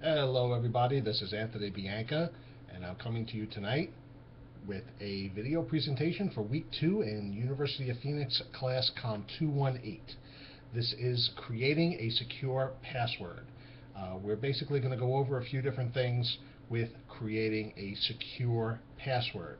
Hello everybody, this is Anthony Bianca and I'm coming to you tonight with a video presentation for week 2 in University of Phoenix class COM 218. This is creating a secure password. We're basically going to go over a few different things with creating a secure password.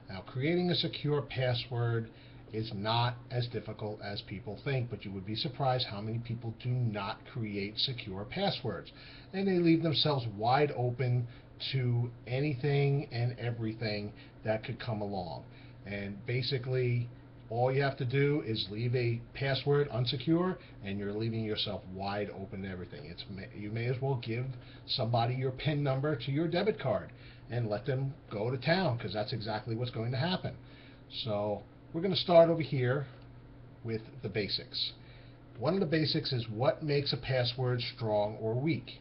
Now, creating a secure password is not as difficult as people think, but you would be surprised how many people do not create secure passwords, and they leave themselves wide open to anything and everything that could come along. And basically all you have to do is leave a password unsecure and you're leaving yourself wide open to everything. You may as well give somebody your PIN number to your debit card and let them go to town, because that's exactly what's going to happen. So we're going to start over here with the basics. One of the basics is what makes a password strong or weak.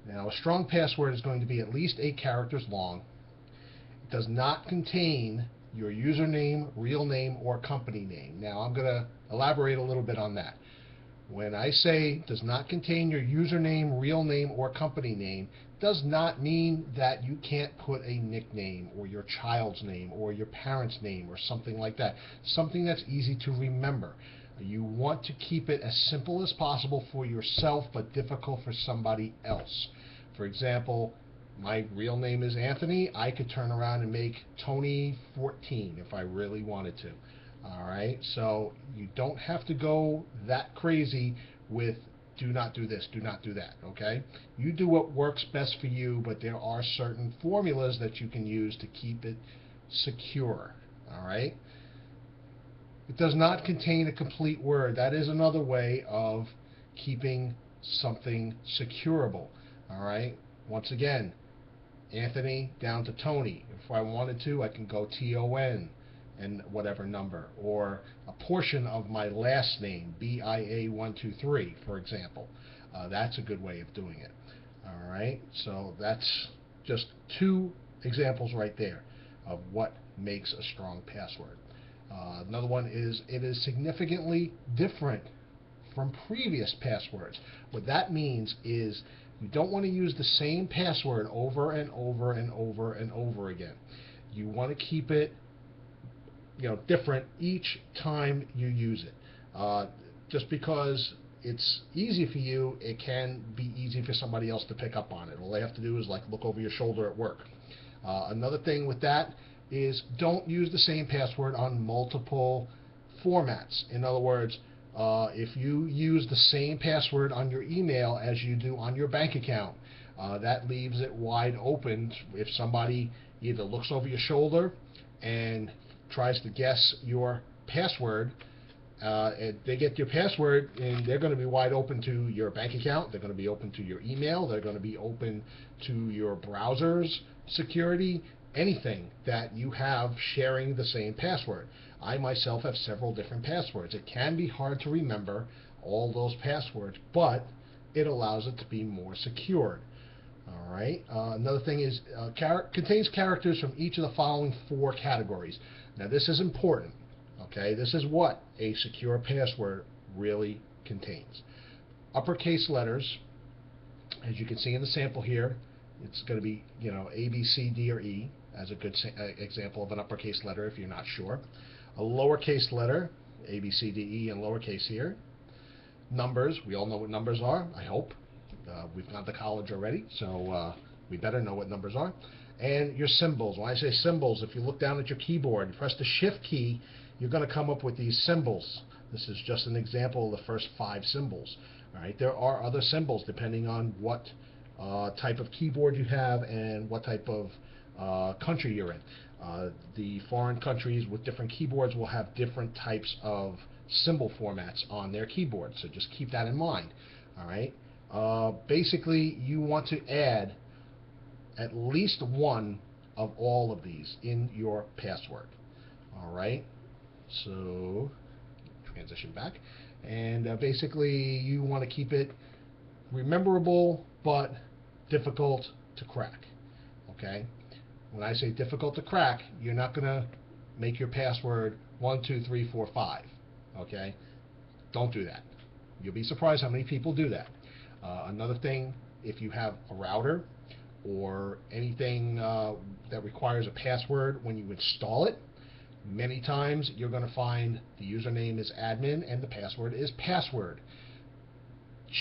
Now, a strong password is going to be at least 8 characters long. It does not contain your username, real name, or company name. Now, I'm going to elaborate a little bit on that. When I say does not contain your username, real name, or company name, does not mean that you can't put a nickname or your child's name or your parent's name or something like that. Something that's easy to remember. You want to keep it as simple as possible for yourself, but difficult for somebody else. For example, my real name is Anthony. I could turn around and make Tony 14 if I really wanted to. Alright, so you don't have to go that crazy with do not do this, do not do that, okay? You do what works best for you, but there are certain formulas that you can use to keep it secure, alright? It does not contain a complete word. That is another way of keeping something securable, alright? Once again, Anthony down to Tony. If I wanted to, I can go TON and whatever number, or a portion of my last name, BIA123, for example. That's a good way of doing it. All right, so that's just 2 examples right there of what makes a strong password. Another one is it is significantly different from previous passwords. What that means is you don't want to use the same password over and over and over and over again. You want to keep it different each time you use it. Just because it's easy for you, it can be easy for somebody else to pick up on it. All they have to do is like look over your shoulder at work. Another thing with that is don't use the same password on multiple formats. In other words, if you use the same password on your email as you do on your bank account, that leaves it wide open if somebody either looks over your shoulder and tries to guess your password. They get your password and they're going to be wide open to your bank account, they're going to be open to your email, they're going to be open to your browser's security, anything that you have sharing the same password. I myself have several different passwords. It can be hard to remember all those passwords, but it allows it to be more secured. Alright, another thing is contains characters from each of the following 4 categories. Now this is important, okay? This is what a secure password really contains. Uppercase letters, as you can see in the sample here, it's going to be, A, B, C, D, or E as a good example of an uppercase letter if you're not sure. A lowercase letter, A, B, C, D, E, and lowercase here. Numbers, we all know what numbers are, I hope. We've gone to college already, so we better know what numbers are. And your symbols. When I say symbols, if you look down at your keyboard and press the Shift key, you're going to come up with these symbols. This is just an example of the first 5 symbols. All right, there are other symbols depending on what type of keyboard you have and what type of country you're in. The foreign countries with different keyboards will have different types of symbol formats on their keyboard, so just keep that in mind. All right. Basically, you want to add at least one of all of these in your password. Alright, so transition back, and basically you want to keep it rememberable but difficult to crack. Okay, when I say difficult to crack, you're not going to make your password 1, 2, 3, 4, 5. Okay, don't do that. You'll be surprised how many people do that. Another thing if you have a router or anything that requires a password when you install it, many times you're going to find the username is admin and the password is password.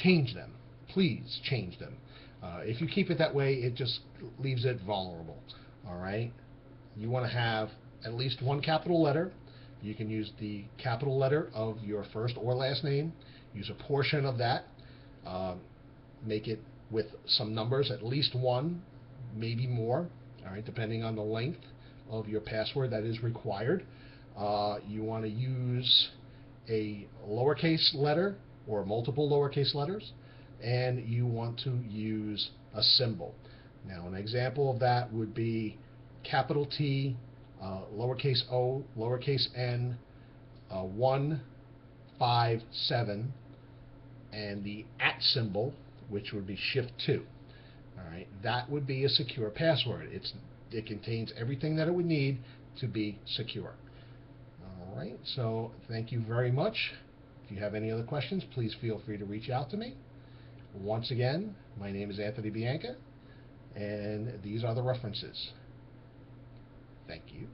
Change them. Please change them. If you keep it that way, it just leaves it vulnerable. All right? You want to have at least one capital letter. You can use the capital letter of your first or last name. Use a portion of that. Make it with some numbers, at least one, maybe more, all right, depending on the length of your password that is required. You want to use a lowercase letter or multiple lowercase letters, and you want to use a symbol. Now, an example of that would be capital T, lowercase o, lowercase n, 1, 5, 7, and the @ symbol, which would be shift 2. All right, that would be a secure password. It contains everything that it would need to be secure. All right, so thank you very much. If you have any other questions, please feel free to reach out to me. Once again, my name is Anthony Bianca, and these are the references. Thank you.